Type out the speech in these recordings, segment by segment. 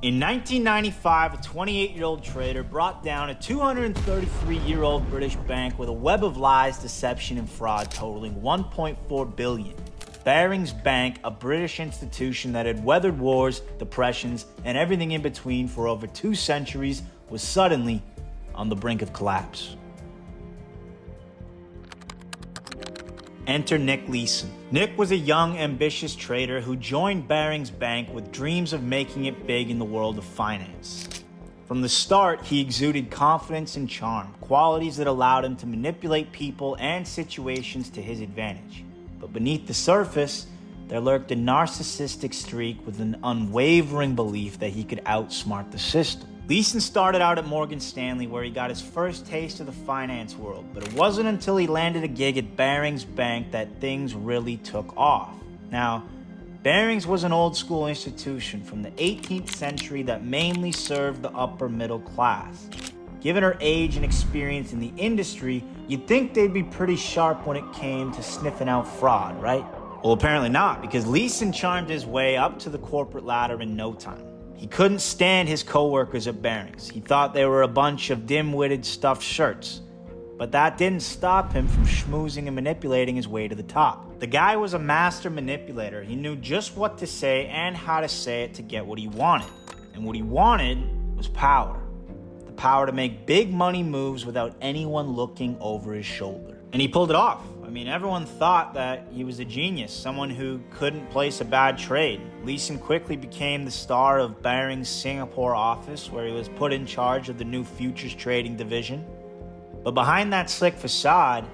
In 1995, a 28-year-old trader brought down a 233-year-old British bank with a web of lies, deception, and fraud totaling $1.4 billion. Barings Bank, a British institution that had weathered wars, depressions, and everything in between for over 2 centuries, was suddenly on the brink of collapse. Enter Nick Leeson. Nick was a young, ambitious trader who joined Barings Bank with dreams of making it big in the world of finance. From the start, he exuded confidence and charm, qualities that allowed him to manipulate people and situations to his advantage. But beneath the surface, there lurked a narcissistic streak with an unwavering belief that he could outsmart the system. Leeson started out at Morgan Stanley, where he got his first taste of the finance world, but it wasn't until he landed a gig at Barings Bank that things really took off. Now, Barings was an old-school institution from the 18th century that mainly served the upper middle class. Given her age and experience in the industry, you'd think they'd be pretty sharp when it came to sniffing out fraud, right? Well, apparently not, because Leeson charmed his way up to the corporate ladder in no time. He couldn't stand his co-workers at Barings. He thought they were a bunch of dim-witted stuffed shirts. But that didn't stop him from schmoozing and manipulating his way to the top. The guy was a master manipulator. He knew just what to say and how to say it to get what he wanted. And what he wanted was power. The power to make big money moves without anyone looking over his shoulder. And he pulled it off. I mean, everyone thought that he was a genius, someone who couldn't place a bad trade. Leeson quickly became the star of Barings' Singapore office, where he was put in charge of the new futures trading division. But behind that slick facade,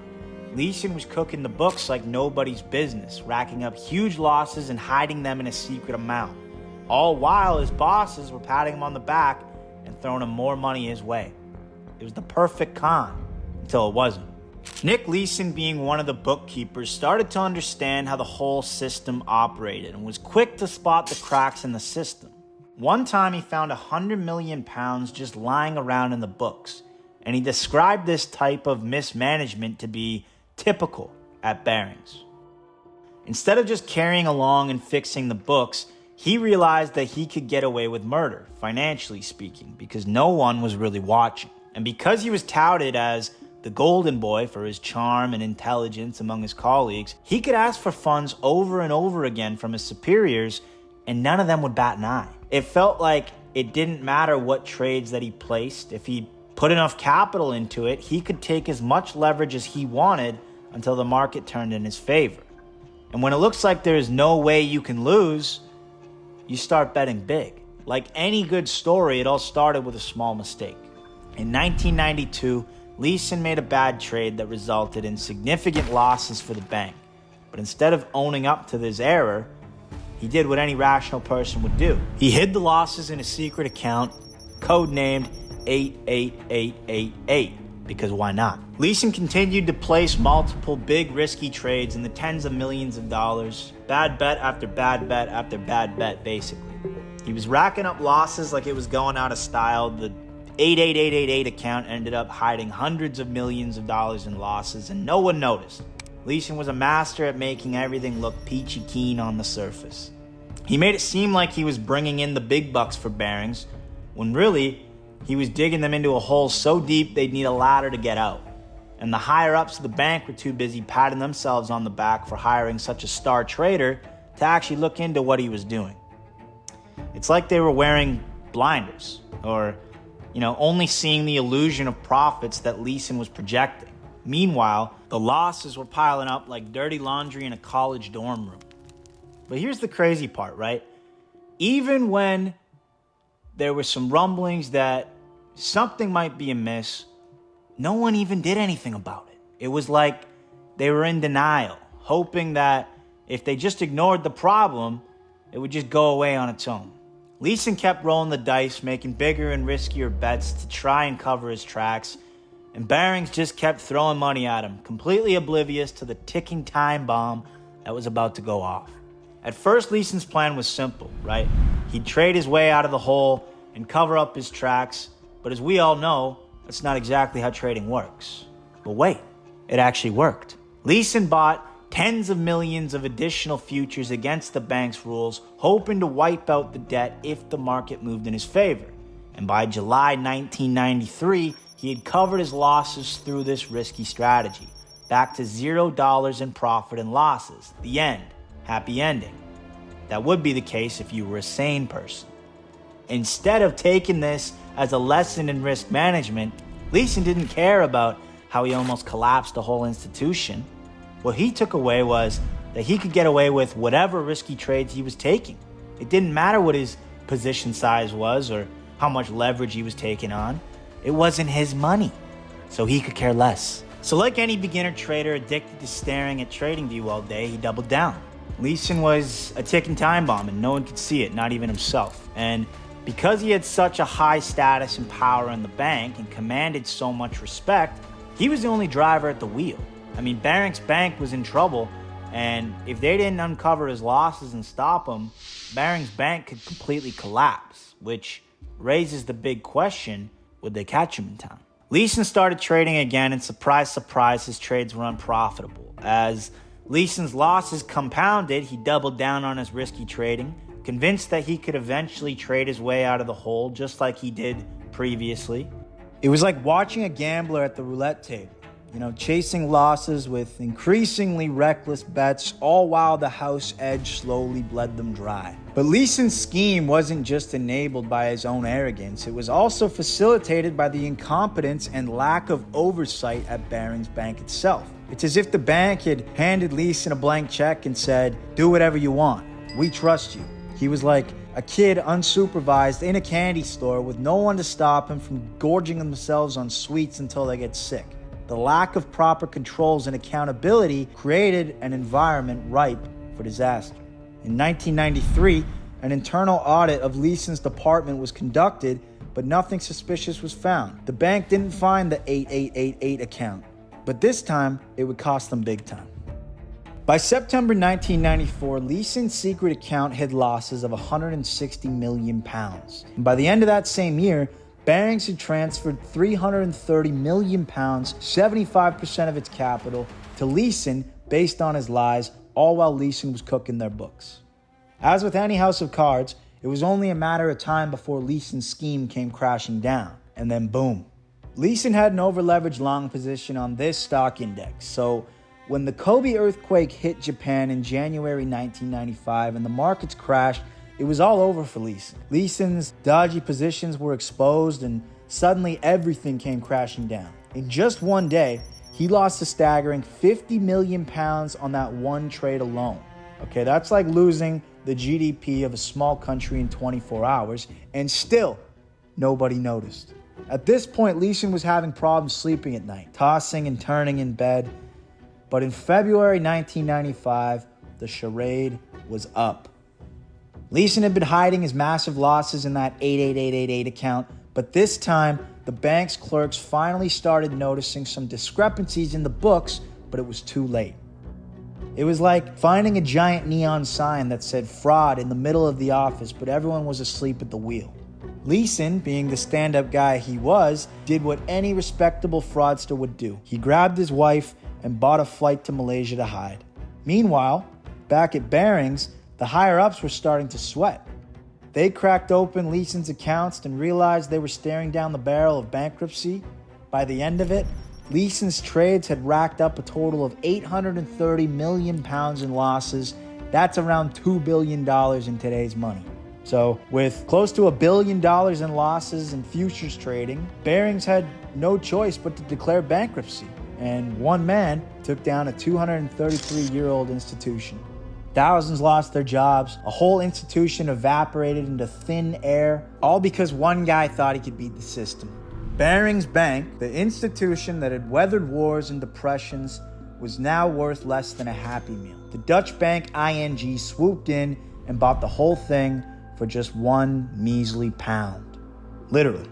Leeson was cooking the books like nobody's business, racking up huge losses and hiding them in a secret amount. All while his bosses were patting him on the back and throwing him more money his way. It was the perfect con, until it wasn't. Nick Leeson, being one of the bookkeepers, started to understand how the whole system operated and was quick to spot the cracks in the system. One time he found £100 million just lying around in the books, and he described this type of mismanagement to be typical at Barings. Instead of just carrying along and fixing the books, he realized that he could get away with murder, financially speaking, because no one was really watching. And because he was touted as the golden boy for his charm and intelligence among his colleagues, he could ask for funds over and over again from his superiors, and none of them would bat an eye. It felt like it didn't matter what trades that he placed. If he put enough capital into it, he could take as much leverage as he wanted until the market turned in his favor. And when it looks like there's no way you can lose, you start betting big. Like any good story, it all started with a small mistake. In 1992, Leeson made a bad trade that resulted in significant losses for the bank. But instead of owning up to this error, he did what any rational person would do. He hid the losses in a secret account, codenamed 88888, because why not? Leeson continued to place multiple big risky trades in the tens of millions of dollars, bad bet after bad bet after bad bet, basically. He was racking up losses like it was going out of style. The 88888 account ended up hiding hundreds of millions of dollars in losses, and no one noticed. Leeson was a master at making everything look peachy keen on the surface. He made it seem like he was bringing in the big bucks for Barings, when really, he was digging them into a hole so deep they'd need a ladder to get out. And the higher-ups of the bank were too busy patting themselves on the back for hiring such a star trader to actually look into what he was doing. It's like they were wearing blinders, or only seeing the illusion of profits that Leeson was projecting. Meanwhile, the losses were piling up like dirty laundry in a college dorm room. But here's the crazy part, right? Even when there were some rumblings that something might be amiss, no one even did anything about it. It was like they were in denial, hoping that if they just ignored the problem, it would just go away on its own. Leeson kept rolling the dice, making bigger and riskier bets to try and cover his tracks, and Barings just kept throwing money at him, completely oblivious to the ticking time bomb that was about to go off. At first, Leeson's plan was simple, right? He'd trade his way out of the hole and cover up his tracks, but as we all know, that's not exactly how trading works. But wait, it actually worked. Leeson bought tens of millions of additional futures against the bank's rules, hoping to wipe out the debt if the market moved in his favor. And by July 1993, he had covered his losses through this risky strategy, back to $0 in profit and losses. The end. Happy ending. That would be the case if you were a sane person. Instead of taking this as a lesson in risk management, Leeson didn't care about how he almost collapsed the whole institution. What he took away was that he could get away with whatever risky trades he was taking. It didn't matter what his position size was or how much leverage he was taking on. It wasn't his money, so he could care less. So like any beginner trader addicted to staring at TradingView all day, he doubled down. Leeson was a ticking time bomb and no one could see it, not even himself. And because he had such a high status and power in the bank and commanded so much respect, he was the only driver at the wheel. I mean, Barings Bank was in trouble, and if they didn't uncover his losses and stop him, Barings Bank could completely collapse, which raises the big question, would they catch him in time? Leeson started trading again, and surprise, surprise, his trades were unprofitable. As Leeson's losses compounded, he doubled down on his risky trading, convinced that he could eventually trade his way out of the hole just like he did previously. It was like watching a gambler at the roulette table, chasing losses with increasingly reckless bets, all while the house edge slowly bled them dry. But Leeson's scheme wasn't just enabled by his own arrogance, it was also facilitated by the incompetence and lack of oversight at Barings Bank itself. It's as if the bank had handed Leeson a blank check and said, do whatever you want, we trust you. He was like a kid unsupervised in a candy store with no one to stop him from gorging themselves on sweets until they get sick. The lack of proper controls and accountability created an environment ripe for disaster. In 1993, an internal audit of Leeson's department was conducted, but nothing suspicious was found. The bank didn't find the 8888 account, but this time it would cost them big time. By September 1994, Leeson's secret account had losses of £160 million. And by the end of that same year, Barings had transferred £330 million, 75% of its capital, to Leeson based on his lies, all while Leeson was cooking their books. As with any house of cards, it was only a matter of time before Leeson's scheme came crashing down. And then boom. Leeson had an over-leveraged long position on this stock index, so when the Kobe earthquake hit Japan in January 1995 and the markets crashed, it was all over for Leeson. Leeson's dodgy positions were exposed and suddenly everything came crashing down. In just one day, he lost a staggering £50 million on that one trade alone. Okay, that's like losing the GDP of a small country in 24 hours, and still nobody noticed. At this point, Leeson was having problems sleeping at night, tossing and turning in bed. But in February 1995, the charade was up. Leeson had been hiding his massive losses in that 88888 account, but this time, the bank's clerks finally started noticing some discrepancies in the books, but it was too late. It was like finding a giant neon sign that said fraud in the middle of the office, but everyone was asleep at the wheel. Leeson, being the stand-up guy he was, did what any respectable fraudster would do. He grabbed his wife and bought a flight to Malaysia to hide. Meanwhile, back at Barings, the higher-ups were starting to sweat. They cracked open Leeson's accounts and realized they were staring down the barrel of bankruptcy. By the end of it, Leeson's trades had racked up a total of £830 million in losses. That's around $2 billion in today's money. So with close to $1 billion in losses in futures trading, Barings had no choice but to declare bankruptcy. And one man took down a 233-year-old institution. Thousands lost their jobs. A whole institution evaporated into thin air, all because one guy thought he could beat the system. Barings Bank, the institution that had weathered wars and depressions, was now worth less than a Happy Meal. The Dutch bank ING swooped in and bought the whole thing for just one measly pound. Literally,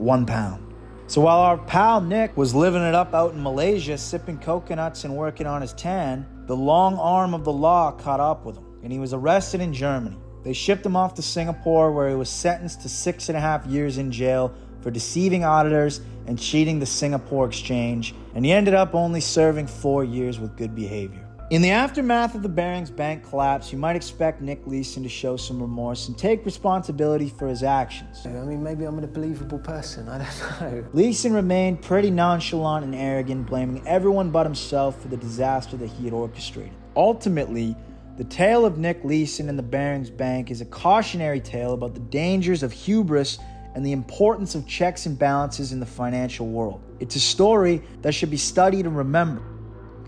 £1. So while our pal Nick was living it up out in Malaysia, sipping coconuts and working on his tan, the long arm of the law caught up with him, and he was arrested in Germany. They shipped him off to Singapore, where he was sentenced to 6.5 years in jail for deceiving auditors and cheating the Singapore exchange, and he ended up only serving 4 years with good behavior. In the aftermath of the Barings Bank collapse, you might expect Nick Leeson to show some remorse and take responsibility for his actions. I mean, maybe I'm an unbelievable person, I don't know. Leeson remained pretty nonchalant and arrogant, blaming everyone but himself for the disaster that he had orchestrated. Ultimately, the tale of Nick Leeson and the Barings Bank is a cautionary tale about the dangers of hubris and the importance of checks and balances in the financial world. It's a story that should be studied and remembered,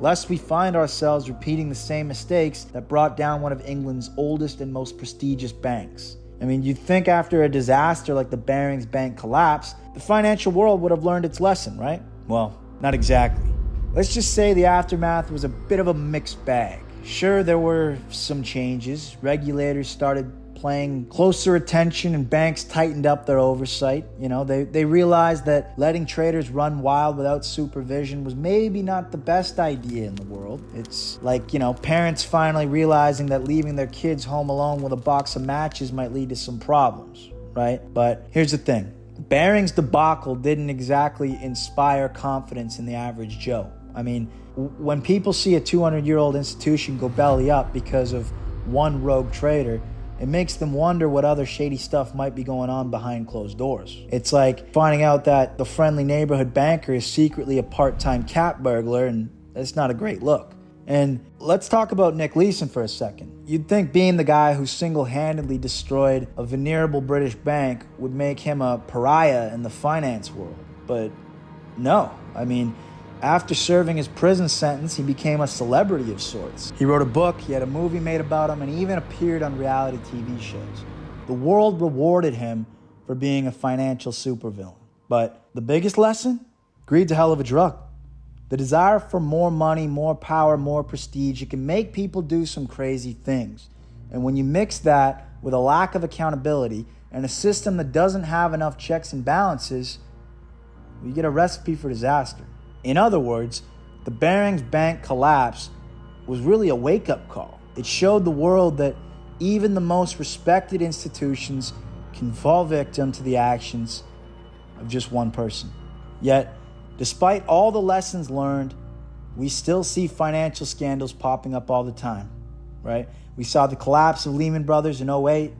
lest we find ourselves repeating the same mistakes that brought down one of England's oldest and most prestigious banks. I mean, you'd think after a disaster like the Barings Bank collapse, the financial world would have learned its lesson, right? Well, not exactly. Let's just say the aftermath was a bit of a mixed bag. Sure, there were some changes. Regulators started paying closer attention and banks tightened up their oversight. They realized that letting traders run wild without supervision was maybe not the best idea in the world. It's like, parents finally realizing that leaving their kids home alone with a box of matches might lead to some problems, right? But here's the thing. Barings' debacle didn't exactly inspire confidence in the average Joe. I mean, when people see a 200-year-old institution go belly up because of one rogue trader, it makes them wonder what other shady stuff might be going on behind closed doors. It's like finding out that the friendly neighborhood banker is secretly a part-time cat burglar, and that's not a great look. And let's talk about Nick Leeson for a second. You'd think being the guy who single-handedly destroyed a venerable British bank would make him a pariah in the finance world. But no, I mean, after serving his prison sentence, he became a celebrity of sorts. He wrote a book, he had a movie made about him, and he even appeared on reality TV shows. The world rewarded him for being a financial supervillain. But the biggest lesson? Greed's a hell of a drug. The desire for more money, more power, more prestige, it can make people do some crazy things. And when you mix that with a lack of accountability and a system that doesn't have enough checks and balances, you get a recipe for disaster. In other words, the Barings Bank collapse was really a wake-up call. It showed the world that even the most respected institutions can fall victim to the actions of just one person. Yet, despite all the lessons learned, we still see financial scandals popping up all the time, right? We saw the collapse of Lehman Brothers in 2008,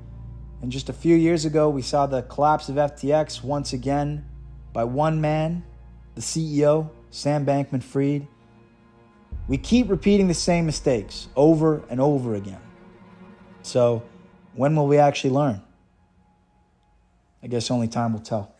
and just a few years ago, we saw the collapse of FTX once again by one man, the CEO, Sam Bankman-Fried. We keep repeating the same mistakes over and over again. So when will we actually learn? I guess only time will tell.